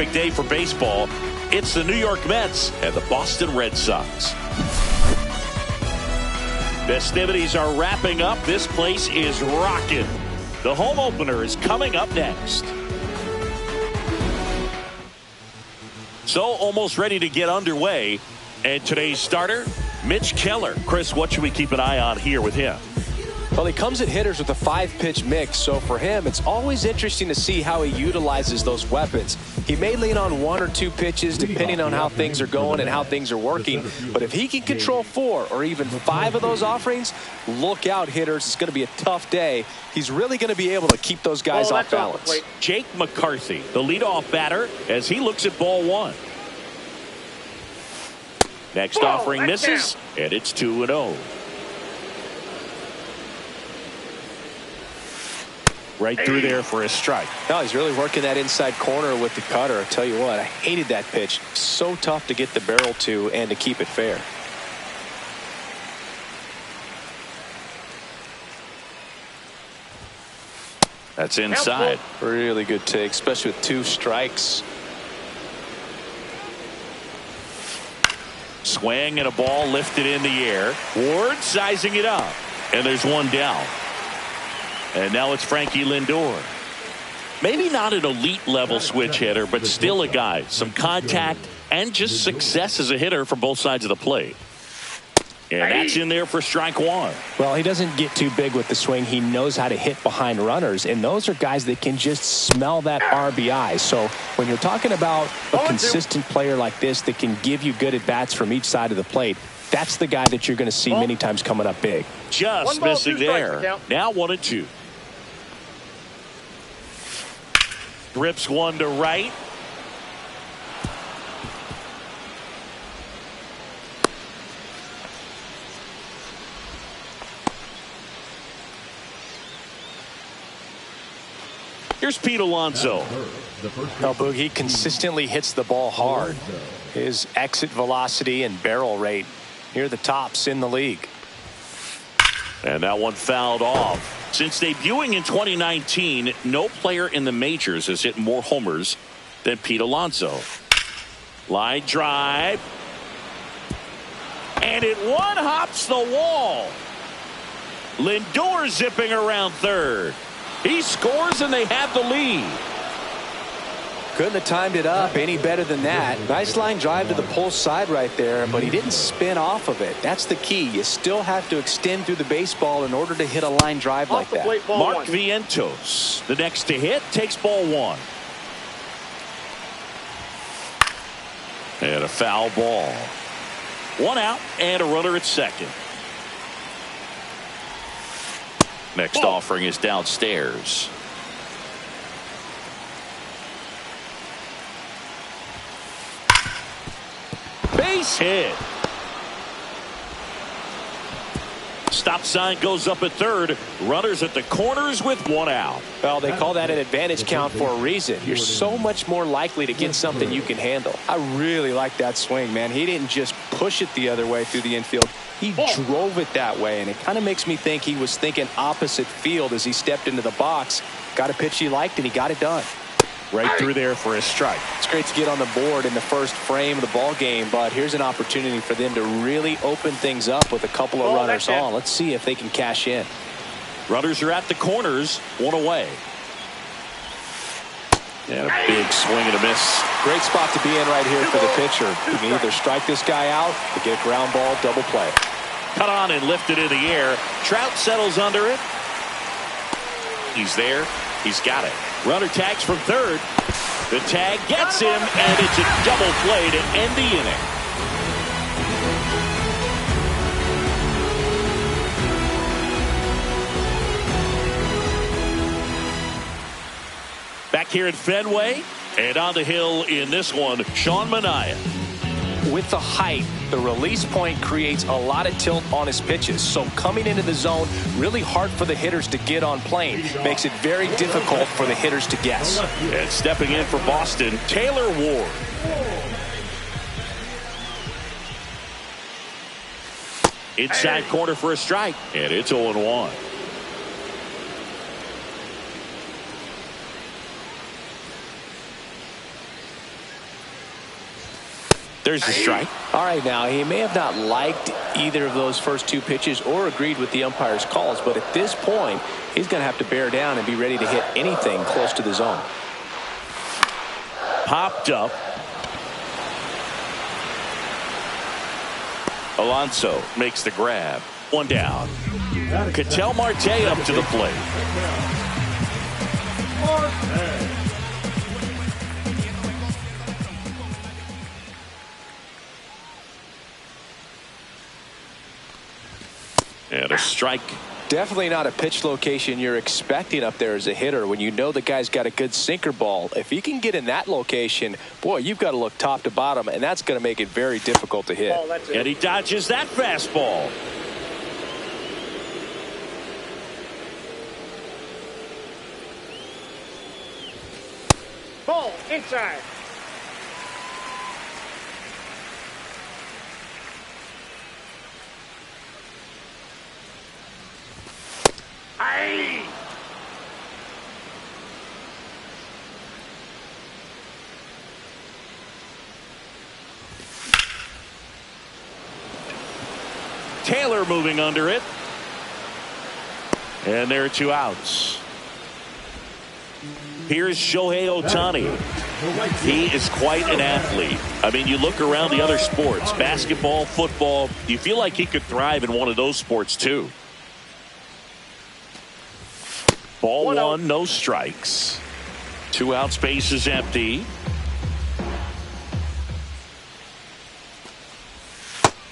perfect day for baseball. It's the New York Mets and the Boston Red Sox. Festivities are wrapping up. This place is rocking. The home opener is coming up next. So almost ready to get underway. And today's starter, Mitch Keller. Chris, what should we keep an eye on here with him? Well, he comes at hitters with a 5-pitch mix, so for him, it's always interesting to see how he utilizes those weapons. He may lean on 1 or 2 pitches depending on how things are going and how things are working, but if he can control 4 or even 5 of those offerings, look out, hitters. It's going to be a tough day. He's really going to be able to keep those guys off balance. Jake McCarthy, the leadoff batter, as he looks at ball 1. Next offering misses, and it's 2-0. Right through there for a strike. No, he's really working that inside corner with the cutter. I tell you what, I hated that pitch. So tough to get the barrel to and to keep it fair. That's inside. Really good take, especially with 2 strikes. Swing and a ball lifted in the air. Ward sizing it up. And there's 1 down. And now it's Frankie Lindor. Maybe not an elite level switch hitter, but still a guy. Some contact and just success as a hitter from both sides of the plate. And that's in there for strike 1. Well, he doesn't get too big with the swing. He knows how to hit behind runners, and those are guys that can just smell that RBI. So when you're talking about a consistent player like this that can give you good at-bats from each side of the plate, that's the guy that you're going to see many times coming up big. Just missing there. Now 1-2. Rips 1 to right. Here's Pete Alonso. Now, Boog, he consistently hits the ball hard. His exit velocity and barrel rate near the tops in the league. And that one fouled off. Since debuting in 2019, no player in the majors has hit more homers than Pete Alonso. Line drive. And it one-hops the wall. Lindor zipping around third. He scores and they have the lead. Couldn't have timed it up any better than that. Nice line drive to the pull side right there, but he didn't spin off of it. That's the key. You still have to extend through the baseball in order to hit a line drive like that. Mark Vientos, the next to hit, takes ball 1. And a foul ball. 1 out and a runner at second. Next offering is downstairs. Base hit. Stop sign goes up at third. Runners at the corners with 1 out. Well, they call that an advantage count for a reason. You're so much more likely to get something you can handle. I really like that swing, man. He didn't just push it the other way through the infield. He drove it that way, and it kind of makes me think he was thinking opposite field as he stepped into the box. Got a pitch he liked, and he got it done. Right through there for a strike. It's great to get on the board in the first frame of the ball game, but here's an opportunity for them to really open things up with a couple of runners on. Let's see if they can cash in. Runners are at the corners, 1 away. And a big swing and a miss. Great spot to be in right here for the pitcher. You can either strike this guy out or get a ground ball, double play. Cut on and lifted in the air. Trout settles under it. He's there. He's got it. Runner tags from third. The tag gets him, and it's a double play to end the inning. Back here at Fenway, and on the hill in this one, Sean Manaea. With the height, the release point creates a lot of tilt on his pitches. So coming into the zone, really hard for the hitters to get on plane. Makes it very difficult for the hitters to guess. And stepping in for Boston, Taylor Ward. Inside corner for a strike, and it's 0-1. There's the strike. All right, now, he may have not liked either of those first two pitches or agreed with the umpire's calls, but at this point, he's going to have to bear down and be ready to hit anything close to the zone. Popped up. Alonso makes the grab. One down. Ketel Marte up to the plate. And a strike. Definitely not a pitch location you're expecting up there as a hitter when you know the guy's got a good sinker ball. If he can get in that location, boy, you've got to look top to bottom, and that's going to make it very difficult to hit. And he dodges that fastball. Ball inside. Aye. Taylor moving under it. And there are two outs. Here's Shohei Ohtani. He is quite an athlete. I mean, you look around the other sports, basketball, football, you feel like he could thrive in one of those sports too. Ball one, no strikes. 2 outs, base is empty.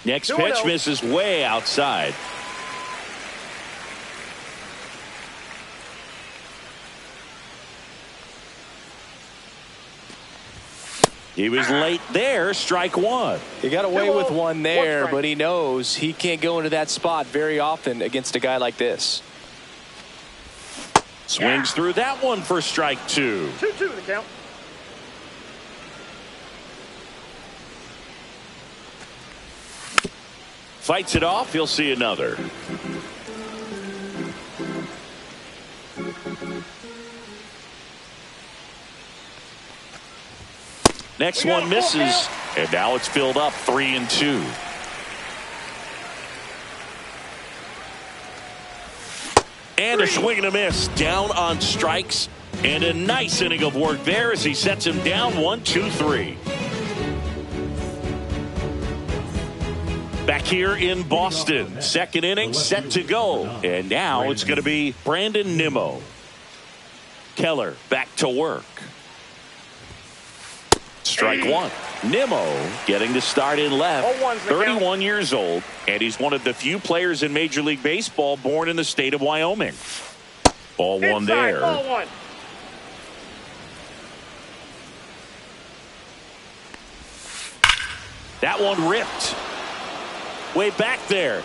Next pitch misses way outside. He was late there, strike one. He got away with one there, but he knows he can't go into that spot very often against a guy like this. Swings through that one for strike two. 2-2 the count. Fights it off. He'll see another. Next one misses. And now it's filled up 3-2. And a swing and a miss. Down on strikes. And a nice inning of work there as he sets him down 1-2-3. Back here in Boston. Second inning set to go. And now it's going to be Brandon Nimmo. Keller back to work. Strike one. Nimmo getting the start in left. 31 years old. And he's one of the few players in Major League Baseball born in the state of Wyoming. Ball one there. Ball one. That one ripped. Way back there.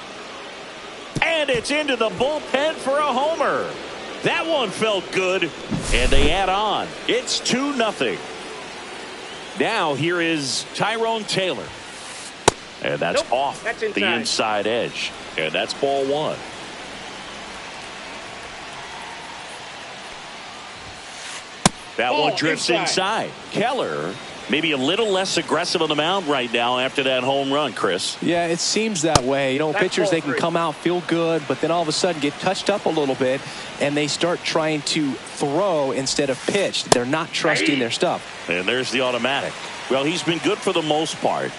And it's into the bullpen for a homer. That one felt good. And they add on. It's 2-0. Now here is Tyrone Taylor. And that's off the inside edge. And that's ball one. That one drifts inside. Keller maybe a little less aggressive on the mound right now after that home run, Chris. Yeah, it seems that way. You know, pitchers, they can come out, feel good, but then all of a sudden get touched up a little bit, and they start trying to throw instead of pitch. They're not trusting their stuff. And there's the automatic. Well, he's been good for the most part.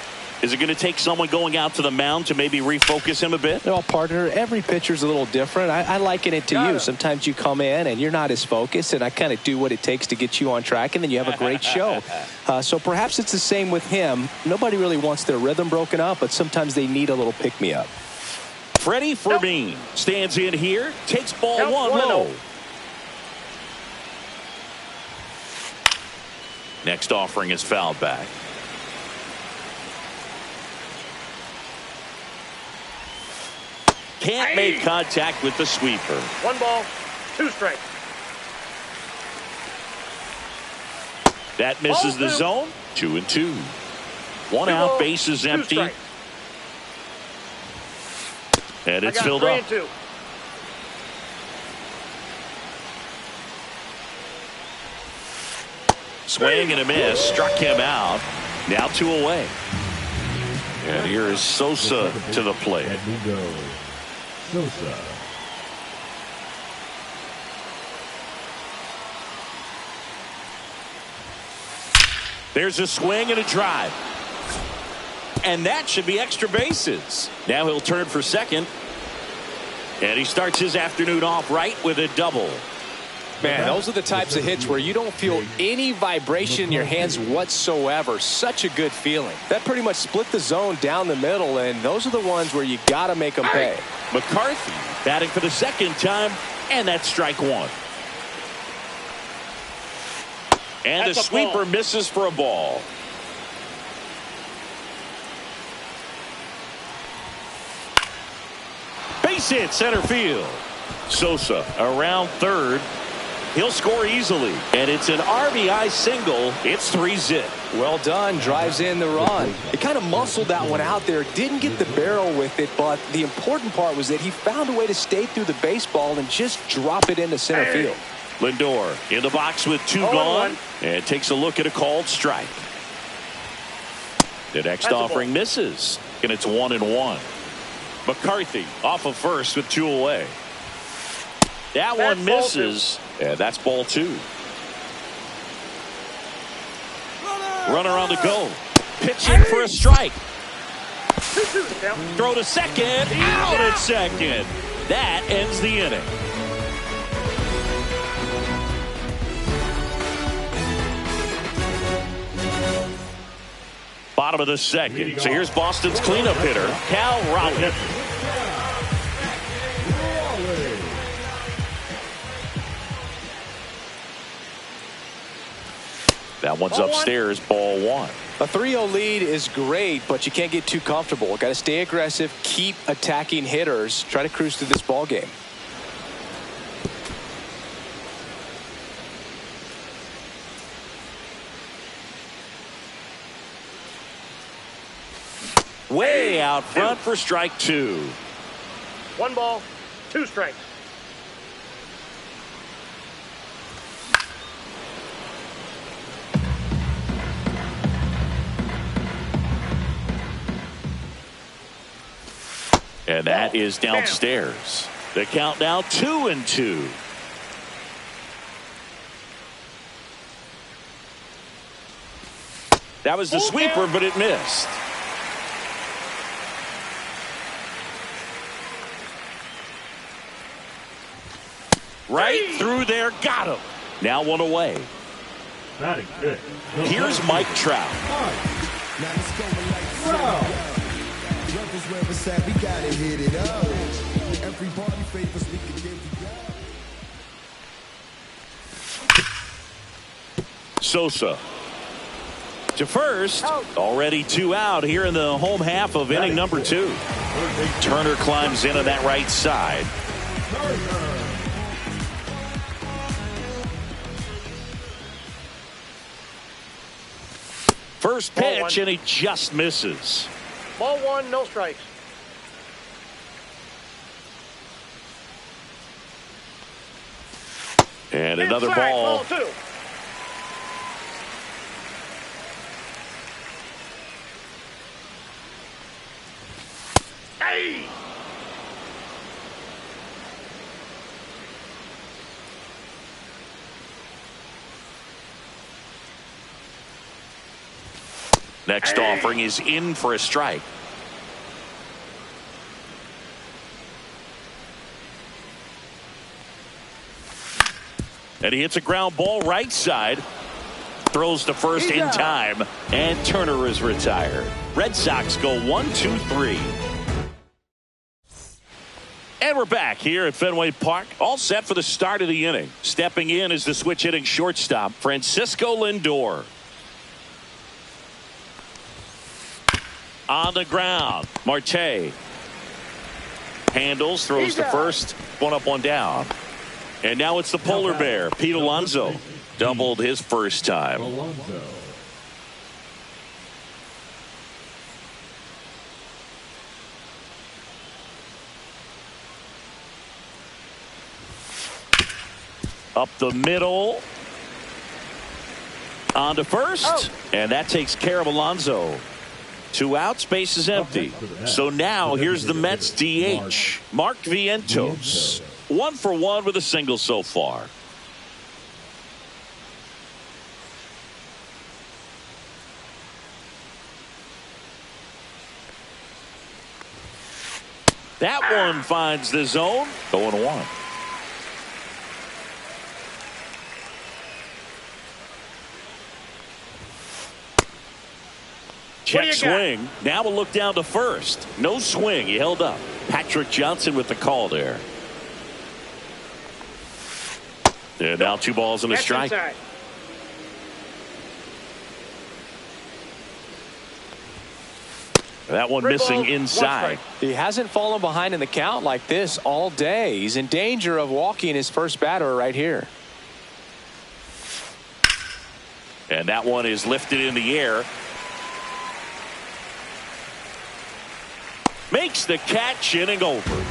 Is it going to take someone going out to the mound to maybe refocus him a bit? Well, partner, every pitcher's a little different. I liken it to you. Sometimes you come in and you're not as focused, and I kind of do what it takes to get you on track, and then you have a great show. So perhaps it's the same with him. Nobody really wants their rhythm broken up, but sometimes they need a little pick-me-up. Freddie Fermin stands in here, takes ball one low. Next offering is fouled back. Can't make contact with the sweeper. 1 ball, 2 strikes. That misses the zone. 2-2. 1 out, base is empty. And it's filled up. 3-2. Swing and a miss. Struck him out. Now 2 away. And here is Sosa to the plate. Sosa. There's a swing and a drive. And that should be extra bases. Now he'll turn for second. And he starts his afternoon off right with a double. Man, those are the types of hits where you don't feel any vibration in your hands whatsoever. Such a good feeling. That pretty much split the zone down the middle, and those are the ones where you got to make them pay. McCarthy batting for the second time, and that's strike one. And the sweeper misses for a ball. Base hit center field. Sosa around third. He'll score easily, and it's an RBI single. It's 3-zip. Well done. Drives in the run. It kind of muscled that one out there. Didn't get the barrel with it, but the important part was that he found a way to stay through the baseball and just drop it into center field. Lindor in the box with two gone, and takes a look at a called strike. The next offering misses, and it's 1-1. McCarthy off of first with two away. That one misses, and that's ball two. Runner on the go. Pitching for a strike. Throw to second. Out at second. That ends the inning. Bottom of the second. So here's Boston's cleanup hitter, Cal Raleigh. That one's upstairs, ball one. A 3-0 lead is great, but you can't get too comfortable. Got to stay aggressive, keep attacking hitters, try to cruise through this ball game. Way out front for strike two. 1 ball, 2 strikes. And that is downstairs. The count now 2-2. That was the sweeper, but it missed. Right through there, got him. Now one away. Batting good. Here's Mike Trout. Sosa to first. Already 2 out here in the home half of inning number 2. Turner climbs in on that right side. First pitch, and he just misses. Ball 1, no strikes. And another Inside, ball. ball 2. Hey! Next offering is in for a strike. And he hits a ground ball right side. Throws to first in time. And Turner is retired. Red Sox go 1-2-3. And we're back here at Fenway Park. All set for the start of the inning. Stepping in is the switch hitting shortstop, Francisco Lindor. On the ground, Marte handles, throws to first, one up, one down. And now it's the polar bear, Pete Alonso. Doubled his first time. Up the middle. On to first. And that takes care of Alonso. 2 outs, base is empty. So now here's the Mets DH, Mark Vientos. 1 for 1 with a single so far. That one finds the zone. 0-1. Check swing. Now we'll look down to first. No swing. He held up. Patrick Johnson with the call there. And now 2 balls and a strike. Inside. That one missing inside. He hasn't fallen behind in the count like this all day. He's in danger of walking his first batter right here. And that one is lifted in the air. Makes the catch, inning over.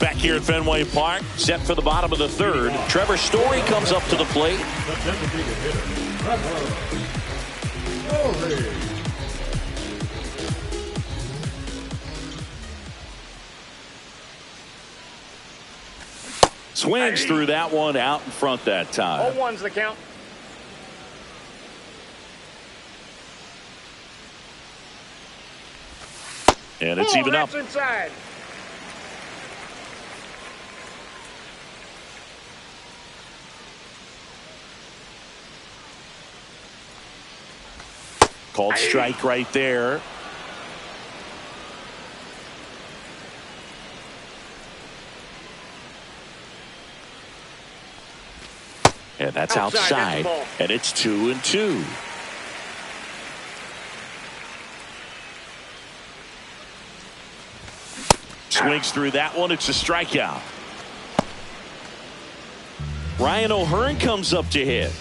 Back here at Fenway Park, set for the bottom of the 3rd. Trevor Story comes up to the plate. Swings through that one, out in front that time. 0-1's the count. And it's even up. Inside. Called strike right there. And that's outside. And it's 2-2. Swings through that one. It's a strikeout. Ryan O'Hearn comes up to hit.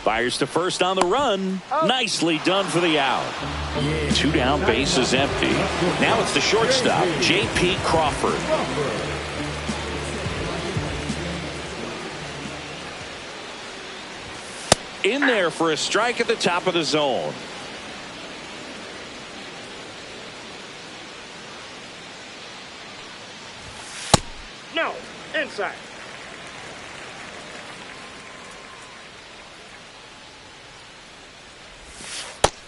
Fires to first on the run. Nicely done for the out. 2 down, base is empty. Now it's the shortstop, J.P. Crawford. In there for a strike at the top of the zone. No. Inside.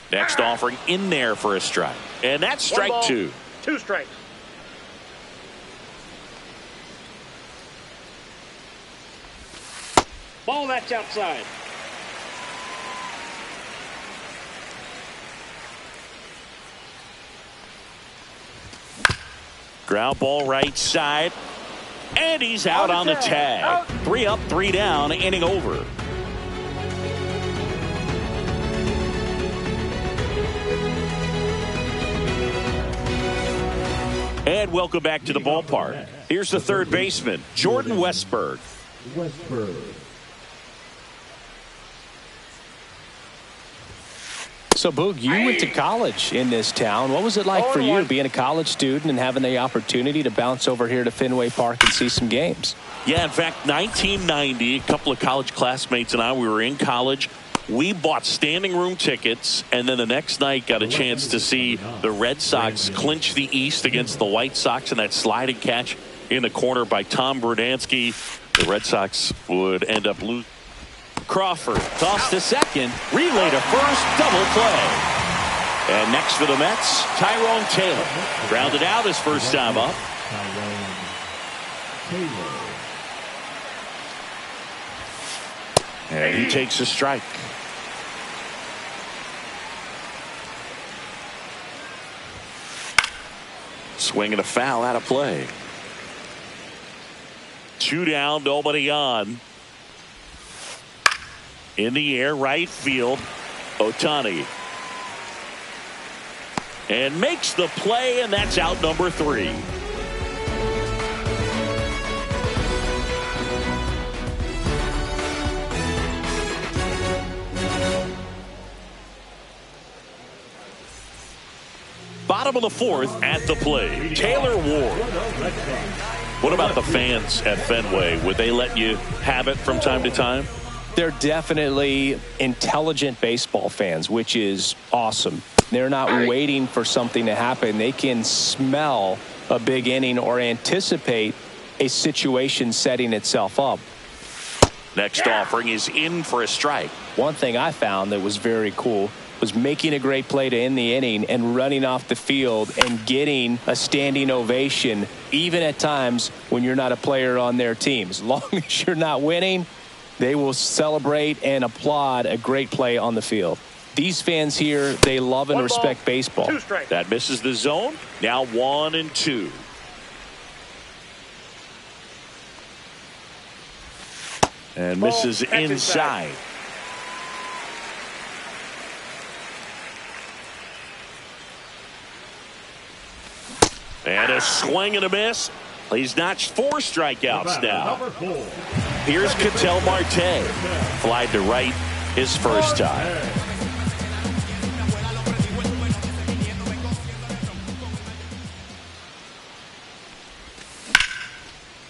Next offering in there for a strike. And that's strike 2. 2 strikes. Ball that's outside. Ground ball right side. And he's out on the tag. 3 up, 3 down, inning over. And welcome back to the ballpark. Here's the 3rd baseman, Jordan Westburg. So, Boog, you went to college in this town. What was it like for you being a college student and having the opportunity to bounce over here to Fenway Park and see some games? Yeah, in fact, 1990, a couple of college classmates and I, we were in college. We bought standing room tickets, and then the next night got a chance to see the Red Sox clinch the East against the White Sox in that sliding catch in the corner by Tom Brudansky. The Red Sox would end up losing. Crawford tossed to second, relay to first, double play. And next for the Mets, Tyrone Taylor. Grounded out his first time up. And he takes a strike. Swing and a foul out of play. 2 down, nobody on. In the air, right field, Ohtani. and makes the play, and that's out number 3. Bottom of the 4th at the plate, Taylor Ward. What about the fans at Fenway? Would they let you have it from time to time? They're definitely intelligent baseball fans, which is awesome. They're not waiting for something to happen. They can smell a big inning or anticipate a situation setting itself up. Next offering is in for a strike. One thing I found that was very cool was making a great play to end the inning and running off the field and getting a standing ovation, even at times when you're not a player on their team. As long as you're not winning, they will celebrate and applaud a great play on the field. These fans here, they love and respect baseball. That misses the zone. Now 1-2. And misses inside. And a swing and a miss. He's notched 4 strikeouts now. Here's Ketel Marte. Flied to right his first time.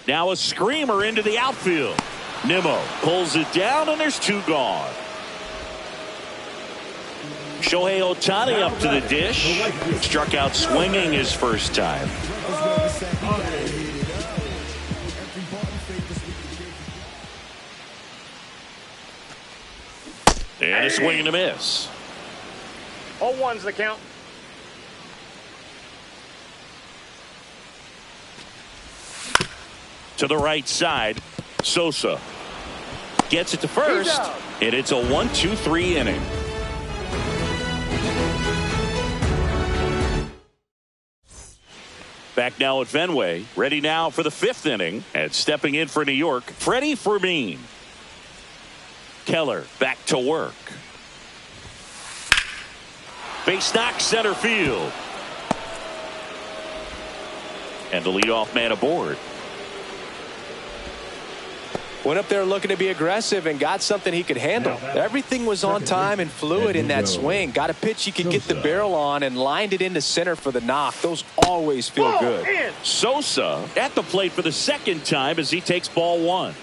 Now a screamer into the outfield. Nimmo pulls it down, and there's 2 gone. Shohei Ohtani up to the dish. Struck out swinging his first time. And a swing and a miss. 0-1's the count. To the right side, Sosa gets it to first, and it's a 1-2-3 inning. Back now at Fenway, ready now for the 5th inning, and stepping in for New York, Freddie Fermin. Keller back to work. Base knock center field. And the leadoff man aboard. Went up there looking to be aggressive and got something he could handle. Everything was on time and fluid in that swing. Got a pitch he could get the barrel on and lined it into center for the knock. Those always feel good. Sosa at the plate for the 2nd time as he takes ball 1.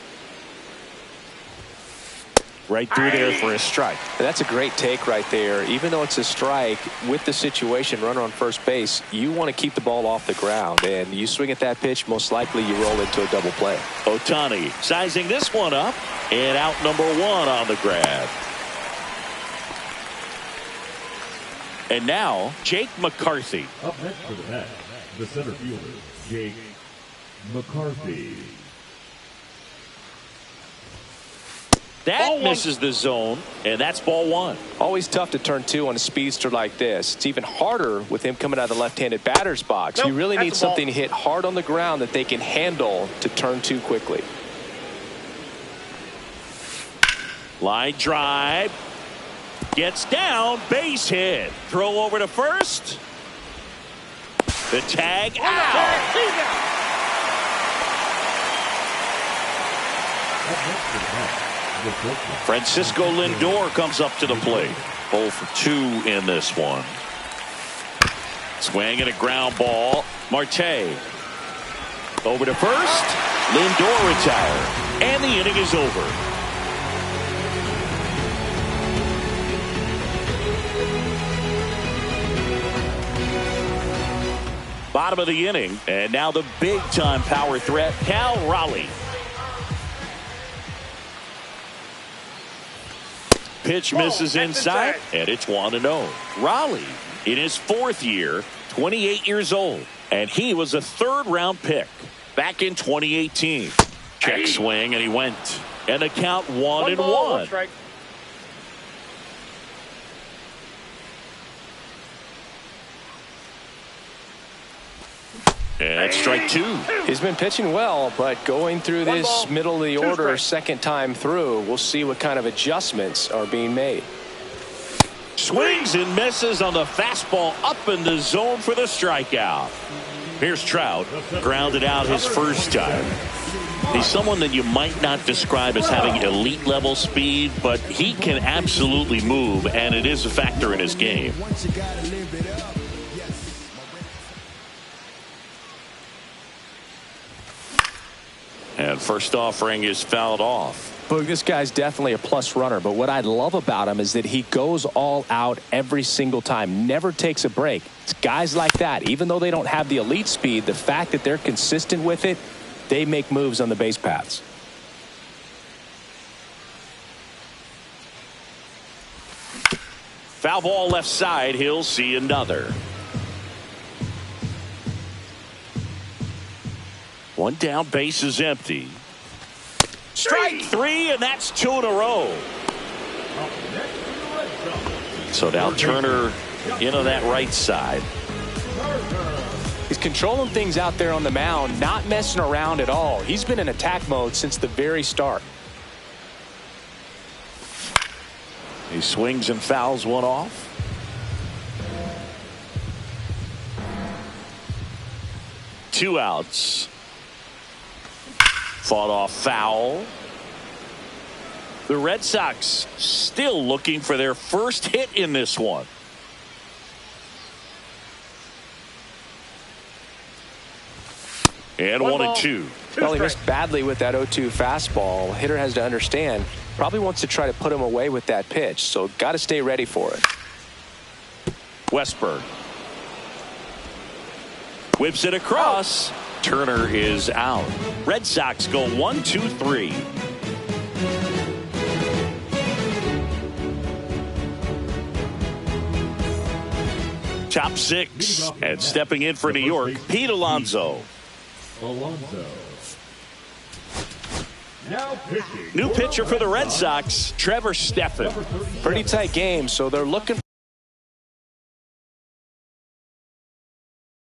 Right through there for a strike. That's a great take right there. Even though it's a strike, with the situation, runner on first base, you want to keep the ball off the ground. And you swing at that pitch, most likely you roll into a double play. Ohtani sizing this one up, and out number 1 on the grab. And now, Jake McCarthy. Up next for the Mets, the center fielder, Jake McCarthy. That misses the zone, and that's ball 1. Always tough to turn 2 on a speedster like this. It's even harder with him coming out of the left-handed batter's box. You really need something to hit hard on the ground that they can handle to turn 2 quickly. Line drive. Gets down, base hit. Throw over to first. The tag out. Francisco Lindor comes up to the plate. 0 for 2 in this one. Swing and a ground ball. Marte over to first. Lindor retired, and the inning is over. Bottom of the inning, and now the big-time power threat, Cal Raleigh. Pitch misses inside, and it's 1-0. Raleigh, in his 4th year, 28 years old, and he was a 3rd-round pick back in 2018. Check swing, and he went. And the count 1-1. And strike 2. He's been pitching well, but going through this middle of the order 2nd time through, we'll see what kind of adjustments are being made. Swings and misses on the fastball up in the zone for the strikeout. Here's Trout, grounded out his first time. He's someone that you might not describe as having elite level speed, but he can absolutely move, and it is a factor in his game. And first offering is fouled off. But this guy's definitely a plus runner, but what I love about him is that he goes all out every single time, never takes a break. It's guys like that, even though they don't have the elite speed, the fact that they're consistent with it, they make moves on the base paths. Foul ball left side. He'll see another. One down, base is empty. Strike three, and that's 2 in a row. So now Turner into that right side. He's controlling things out there on the mound, not messing around at all. He's been in attack mode since the very start. He swings and fouls one off. Two outs. Fought off foul. The Red Sox still looking for their first hit in this one. And 1-2. Well, he missed badly with that 0-2 fastball. Hitter has to understand, probably wants to try to put him away with that pitch, so got to stay ready for it. Westberg whips it across. Turner is out. Red Sox go 1-2-3. Top six, and stepping in for New York, Pete Alonso. Now pitching. New pitcher for the Red Sox, Trevor Stephan. Pretty tight game, so they're looking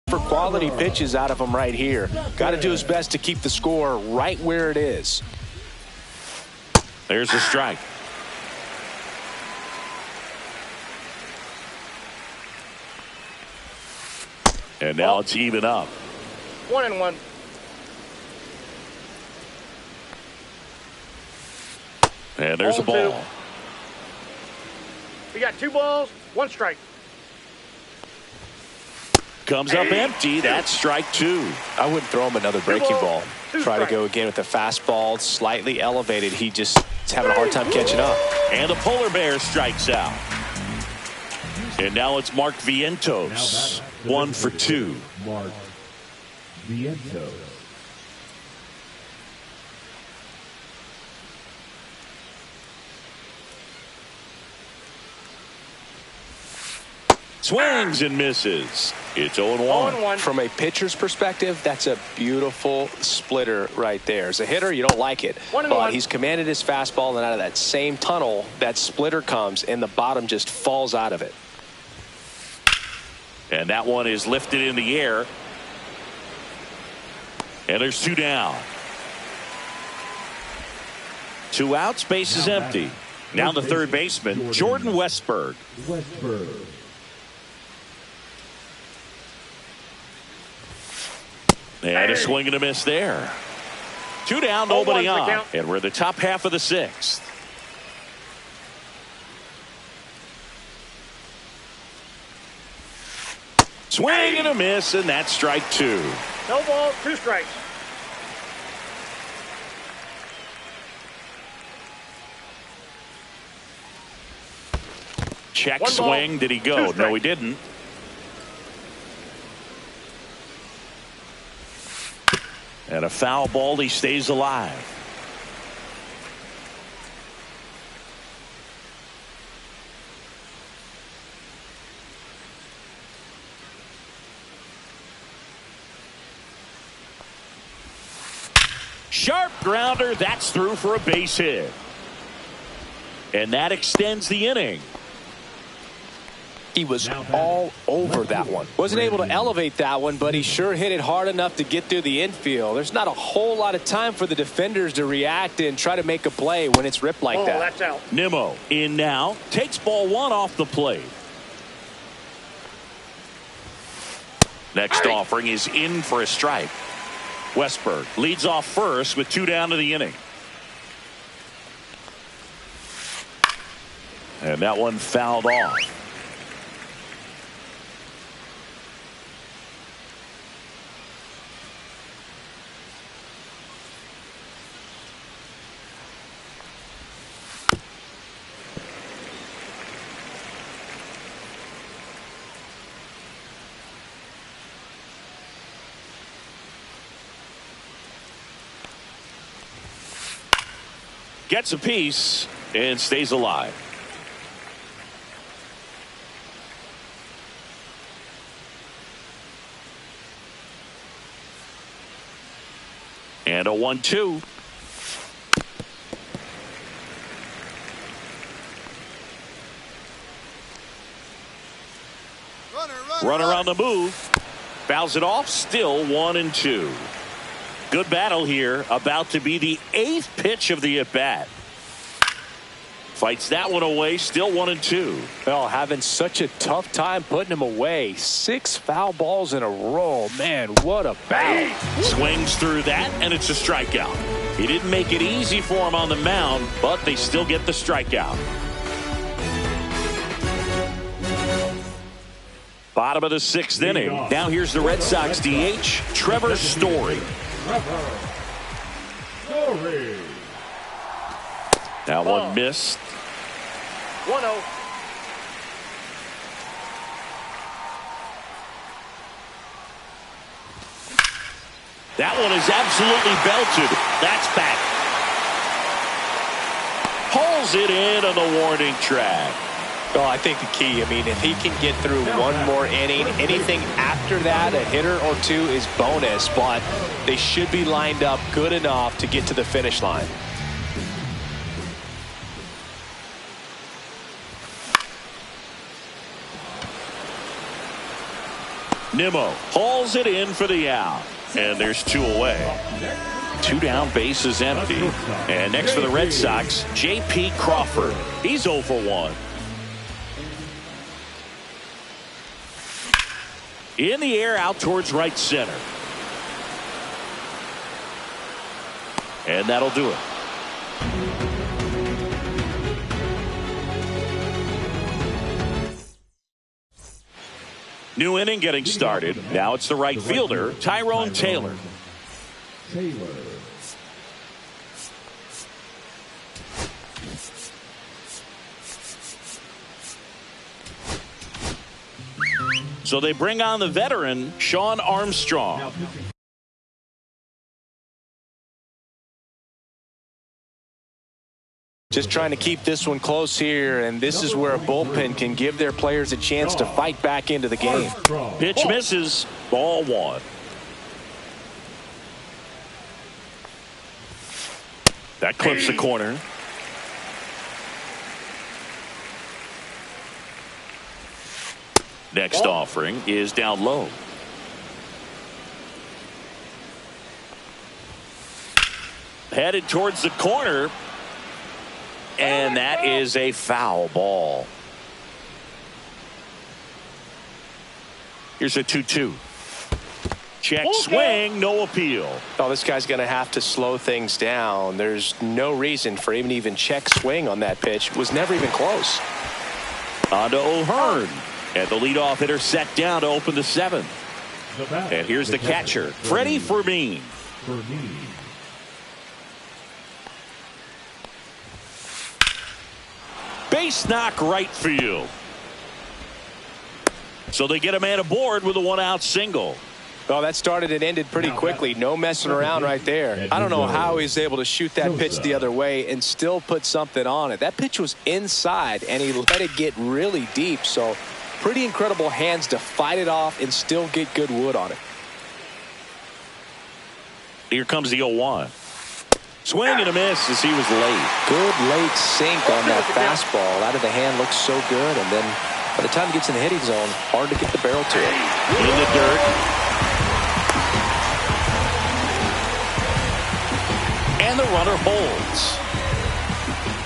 for quality pitches out of him right here. Got to do his best to keep the score right where it is. There's a strike. And now it's even up. 1-1. And there's a ball. We got 2 balls, 1 strike. Comes up empty. That's strike 2. I wouldn't throw him another breaking ball. Try to go again with the fastball, slightly elevated. He just is having a hard time catching up. And the polar bear strikes out. And now it's Mark Vientos. 1 for 2. Mark Vientos. Swings and misses. It's 0-1. 0-1. From a pitcher's perspective, that's a beautiful splitter right there. As a hitter, you don't like it. 1-1. But he's commanded his fastball, and out of that same tunnel, that splitter comes, and the bottom just falls out of it. And that one is lifted in the air. And there's 2 down. 2 outs, base is empty. Now the third baseman, Jordan Westberg. And a swing and a miss there. 2 down, nobody on. And we're in the top half of the 6th. Swing and a miss, and that's strike 2. No ball, 2 strikes. Check 1 ball, swing. Did he 2 go? strikes. No, he didn't. And a foul ball. He stays alive. Sharp grounder. That's through for a base hit. And that extends the inning. He was all over that one. Wasn't able to elevate that one, but he sure hit it hard enough to get through the infield. There's not a whole lot of time for the defenders to react and try to make a play when it's ripped like that. That's out. Nimmo in now. Takes ball one off the plate. Next offering is in for a strike. Westberg leads off first with 2 down to the inning. And that one fouled off. Gets a piece and stays alive. And a 1-2. Runner on the move. Fouls it off. Still 1-2. Good battle here. About to be the 8th pitch of the at-bat. Fights that one away. Still 1-2. Well, having such a tough time putting him away. 6 foul balls in a row. Man, what a battle. Swings through that, and it's a strikeout. He didn't make it easy for him on the mound, but they still get the strikeout. Bottom of the 6th inning. Now here's the Red Sox DH, Trevor Story. That one missed. 1-0. That one is absolutely belted. That's back. Pulls it in on the warning track. Well, I think the key, I mean, if he can get through one more inning, anything after that, a hitter or two is bonus, but they should be lined up good enough to get to the finish line. Nimmo hauls it in for the out. And there's 2 away. 2 down, bases empty. And next for the Red Sox, J.P. Crawford. He's 0 for 1. In the air, out towards right center. And that'll do it. New inning getting started. Now it's the right fielder, Tyrone Taylor. So they bring on the veteran, Sean Armstrong. Just trying to keep this one close here, and this is where a bullpen can give their players a chance to fight back into the game. Pitch misses, ball 1. That clips the corner. Next offering is down low. Headed towards the corner. And that is a foul ball. Here's a 2-2. Check swing, no appeal. Oh, this guy's going to have to slow things down. There's no reason for him to even check swing on that pitch. Was never even close. On to O'Hearn. And the leadoff hitter set down to open the 7th. And here's the catcher, Freddie Fermin. Base knock right field. So they get a man aboard with a 1-out single. Oh, that started and ended pretty quickly. No messing around right there. I don't know how he's able to shoot that pitch the other way and still put something on it. That pitch was inside, and he let it get really deep. So pretty incredible hands to fight it off and still get good wood on it. Here comes the 0-1. Swing and a miss as he was late. Good late sink on that fastball. Out of the hand looks so good, and then By the time he gets in the hitting zone, hard to get the barrel to it. In the dirt. And the runner holds.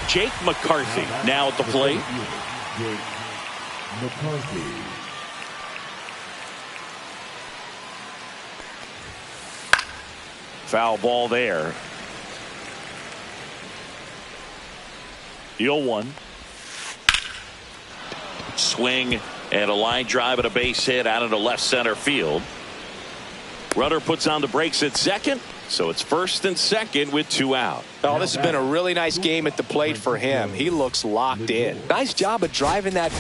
Jake McCarthy now at the plate. Jake McCarthy. Foul ball there. The 0-1. Swing and a line drive and a base hit out into left center field. Runner puts on the brakes at second, so it's first and second with 2 out. Oh, this has been a really nice game at the plate for him. He looks locked in. Nice job of driving that.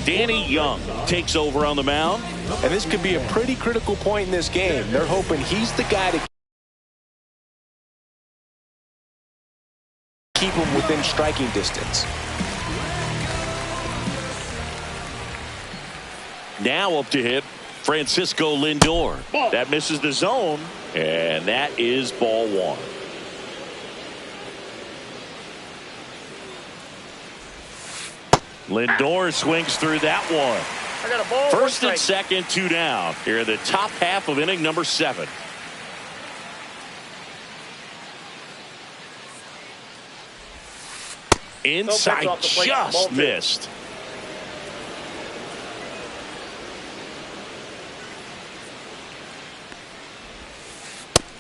Danny Young takes over on the mound. And this could be a pretty critical point in this game. They're hoping he's the guy to keep him within striking distance. Now up to hit Francisco Lindor. That misses the zone, and that is ball 1. Lindor swings through that one. I got a ball. First and second, 2 down. Here in the top half of inning number 7. Inside, just missed.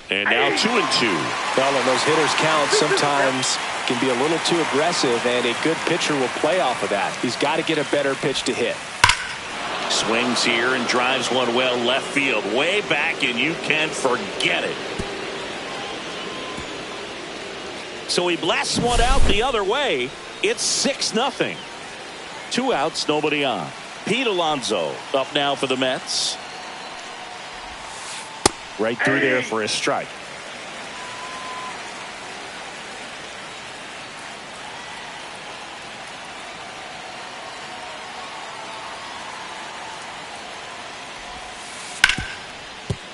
And now 2-2. Well, when those hitters count, sometimes can be a little too aggressive, and a good pitcher will play off of that. He's got to get a better pitch to hit. Swings here and drives one well left field, way back, and you can forget it. So he blasts one out the other way. It's 6-0. 2 outs, nobody on. Pete Alonso up now for the Mets. Right through there for a strike.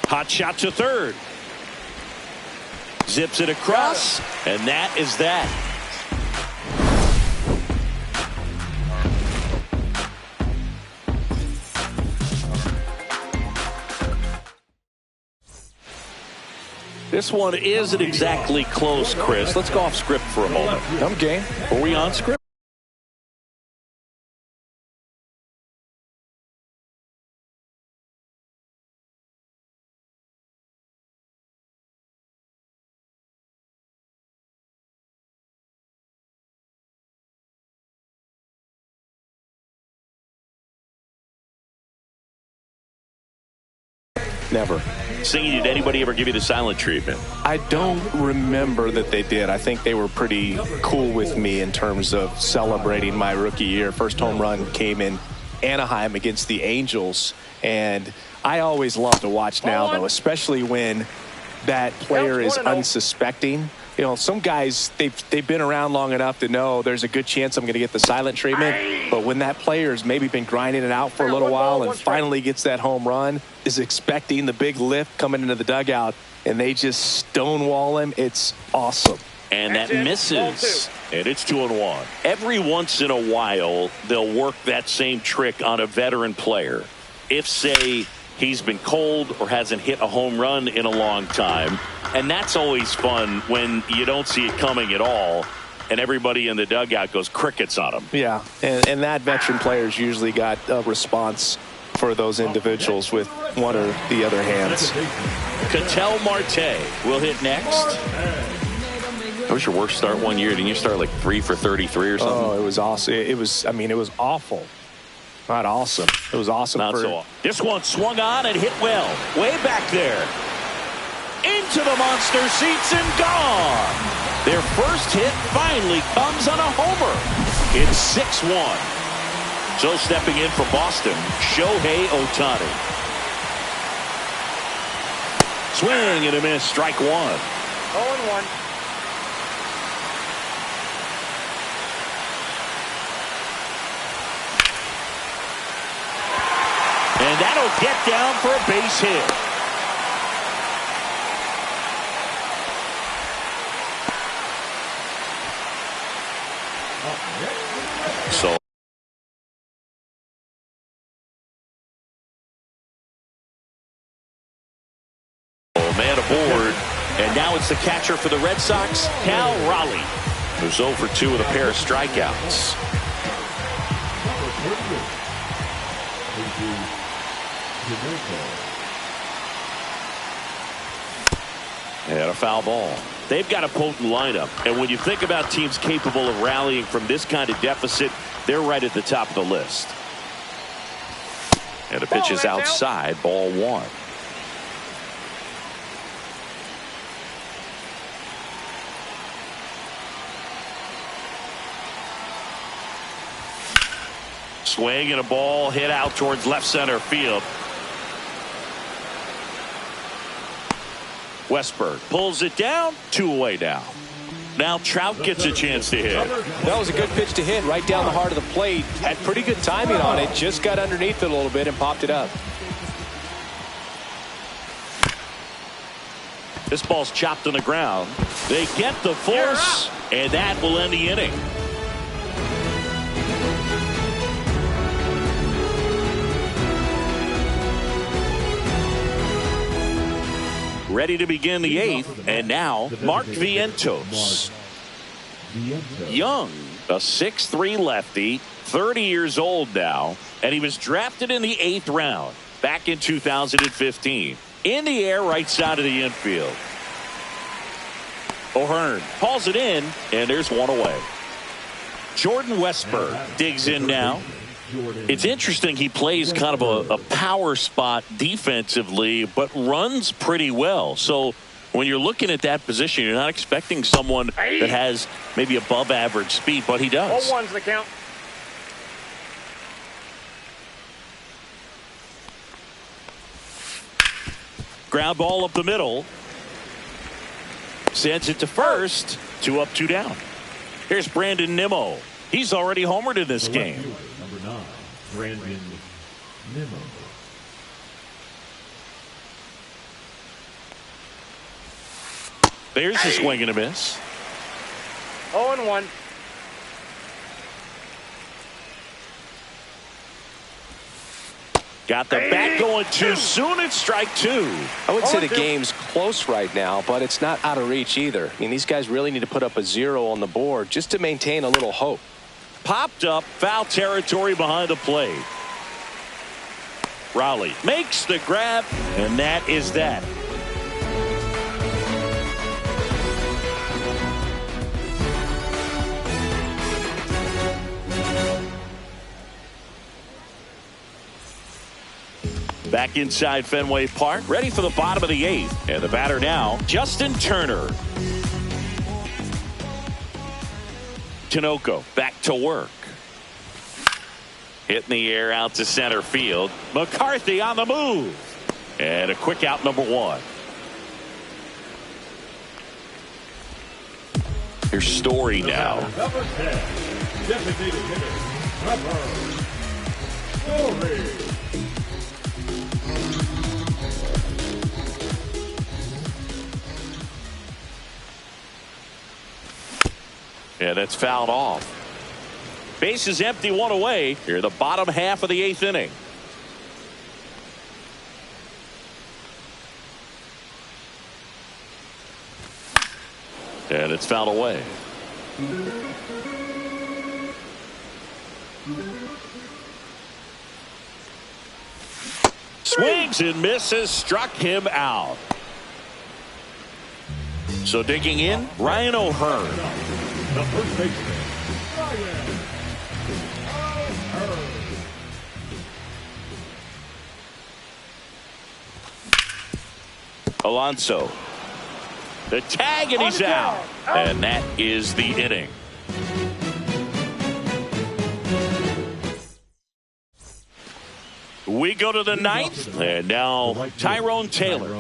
Hot shot to third. Zips it across, and that is that. This one isn't exactly close, Chris. Let's go off script for a moment. I'm game. Are we on script? Never. Singing, did anybody ever give you the silent treatment? I don't remember that they did. I think they were pretty cool with me in terms of celebrating my rookie year. First home run came in Anaheim against the Angels, and I always love to watch now, though, especially when that player is unsuspecting. You know, some guys, they've been around long enough to know there's a good chance I'm going to get the silent treatment. But when that player's maybe been grinding it out for a little while and finally gets that home run, is expecting the big lift coming into the dugout, and they just stonewall him, it's awesome. And that misses. And it's 2-1. Every once in a while, they'll work that same trick on a veteran player. If, say, he's been cold or hasn't hit a home run in a long time. And that's always fun when you don't see it coming at all, and everybody in the dugout goes crickets on him. Yeah, and that veteran player's usually got a response for those individuals with one or the other hands. Ketel Marte will hit next. That was your worst start one year. Didn't you start like 3 for 33 or something? Oh, it was awesome. It was awful. Not awesome. It was awesome. Not so awesome. This one swung on and hit well. Way back there. Into the monster seats and gone. Their first hit finally comes on a homer. It's 6-1. So stepping in for Boston, Shohei Ohtani. Swing and a miss, strike 1. 0-1. And that'll get down for a base hit. So And now it's the catcher for the Red Sox, Cal Raleigh, who's 0 for 2 with a pair of strikeouts. And a foul ball. They've got a potent lineup, and when you think about teams capable of rallying from this kind of deficit, they're right at the top of the list. And the pitch is outside, ball 1. Swing and a ball hit out towards left center field. Westberg pulls it down, 2 away now. Now Trout gets a chance to hit. That was a good pitch to hit right down the heart of the plate. Had pretty good timing on it. Just got underneath it a little bit and popped it up. This ball's chopped on the ground. They get the force, and that will end the inning. Ready to begin the 8th, and now Mark Vientos. Young, a 6'3" lefty, 30 years old now, and he was drafted in the 8th round back in 2015. In the air, right side of the infield. O'Hearn hauls it in, and there's 1 away. Jordan Westberg digs in now. It's interesting, he plays kind of a power spot defensively, but runs pretty well. So when you're looking at that position, you're not expecting someone that has maybe above average speed, but he does. 0-1's the count. Ground ball up the middle. Sends it to first. 2 up, 2 down. Here's Brandon Nimmo. He's already homered in this game. Number 9, Brandon Nimmo. There's a swing and a miss. 0-1. Got the bat going too soon. It's strike 2. I would say the game's close right now, but it's not out of reach either. I mean, these guys really need to put up a 0 on the board just to maintain a little hope. Popped up, foul territory behind the plate. Raleigh makes the grab, and that is that. Back inside Fenway Park, ready for the bottom of the 8th. And the batter now, Justin Turner. Tinoco back to work. Hit in the air out to center field. McCarthy on the move. And a quick out, number 1. Here's Story now. Number 10, designated hitter, Story. Yeah, that's fouled off. Base is empty, 1 away. Here, the bottom half of the 8th inning. And it's fouled away. Swings and misses, struck him out. So digging in, Ryan O'Hearn. The first baseman, Ryan O'Hearn. Alonso. The tag, and he's out. And that is the inning. We go to the 9th, and now Tyrone Taylor.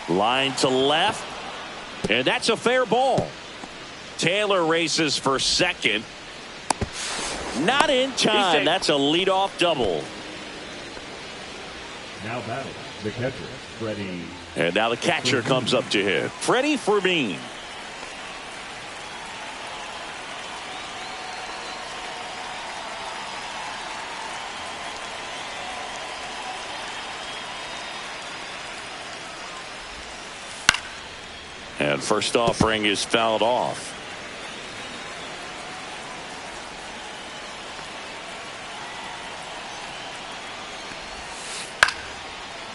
Line to left, and that's a fair ball. Taylor races for second. Not in time. That's a leadoff double. Now battle the catcher, Freddie. And now the catcher comes up to hit. Freddie Fermin. And first offering is fouled off.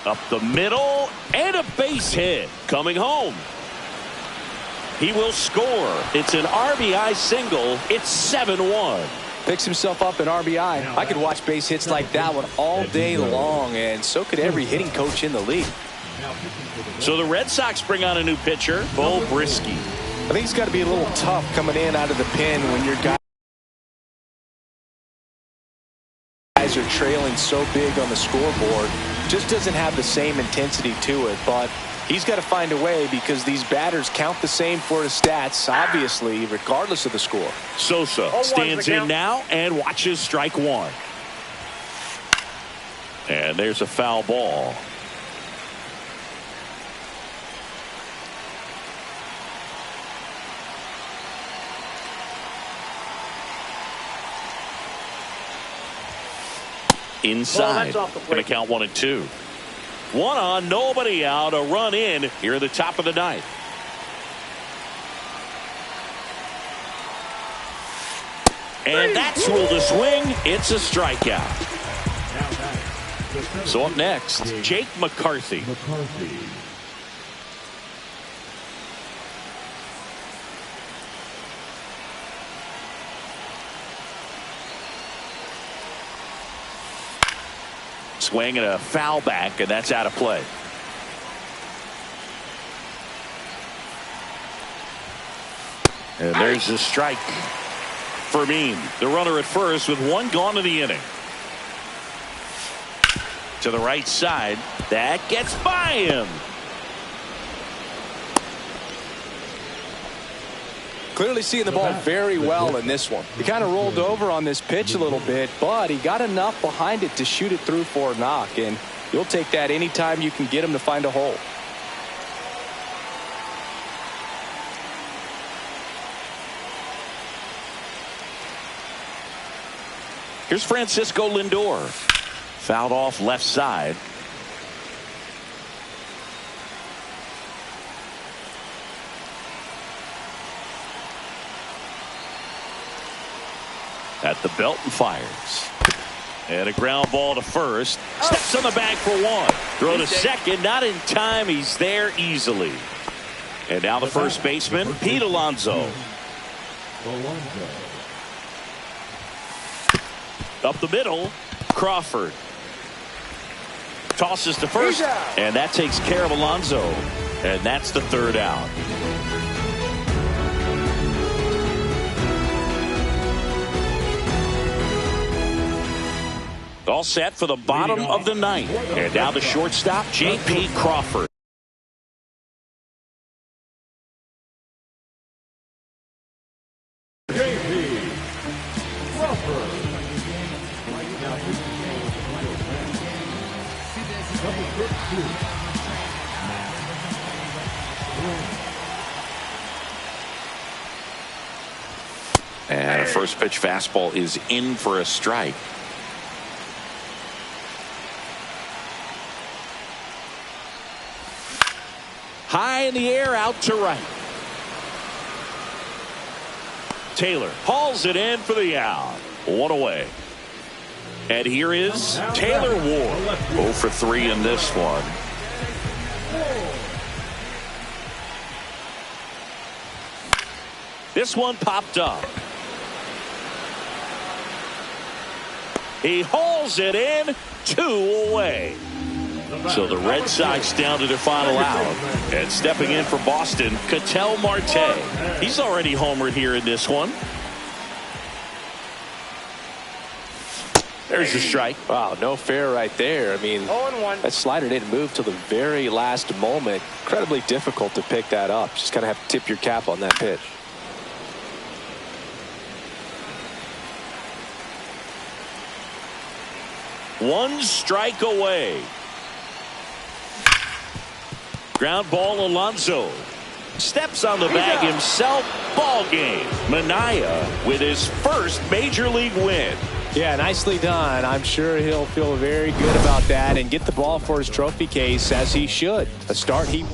Up the middle and a base hit. Coming home. He will score. It's an RBI single. It's 7-1. Picks himself up an RBI. I could watch base hits like that one all day long, and so could every hitting coach in the league. So the Red Sox bring on a new pitcher, Bo Brisky. I think it's got to be a little tough coming in out of the pen when your guys are trailing so big on the scoreboard. Just doesn't have the same intensity to it, but he's got to find a way because these batters count the same for his stats, obviously, regardless of the score. Sosa stands in now and watches strike one. And there's a foul ball. Inside. Going to count 1-2. One on, nobody out. A run in here at the top of the ninth. And that's ruled a swing. It's a strikeout. So up next, Jake McCarthy. Swing and a foul back, and that's out of play. And there's a strike. Fermin, the runner at first with one gone in the inning. To the right side. That gets by him. Clearly seeing the ball very well in this one. He kind of rolled over on this pitch a little bit, but he got enough behind it to shoot it through for a knock, and you'll take that anytime you can get him to find a hole. Here's Francisco Lindor. Fouled off left side. At the belt and fires. And a ground ball to first. Steps on the bag for one. Throw to second. Not in time. He's there easily. And now the first baseman, Pete Alonso. Up the middle, Crawford. Tosses to first. And that takes care of Alonso. And that's the third out. All set for the bottom of the ninth. And now the shortstop, J.P. Crawford. J.P. Crawford. And a first pitch fastball is in for a strike. High in the air, out to right. Taylor hauls it in for the out. One away. And here is Taylor Ward. 0 for 3 in this one. This one popped up. He hauls it in, 2 away. So the Red Sox down to their final out. And stepping in for Boston, Ketel Marte. He's already homered here in this one. There's the strike. Wow, no fair right there. I mean, 0-1. that slider didn't move till the very last moment. Incredibly difficult to pick that up. Just kind of have to tip your cap on that pitch. One strike away. Ground ball, Alonso. Steps on the bag himself. Ball game. Mania with his first major league win. Yeah, nicely done. I'm sure he'll feel very good about that and get the ball for his trophy case, as he should. A start he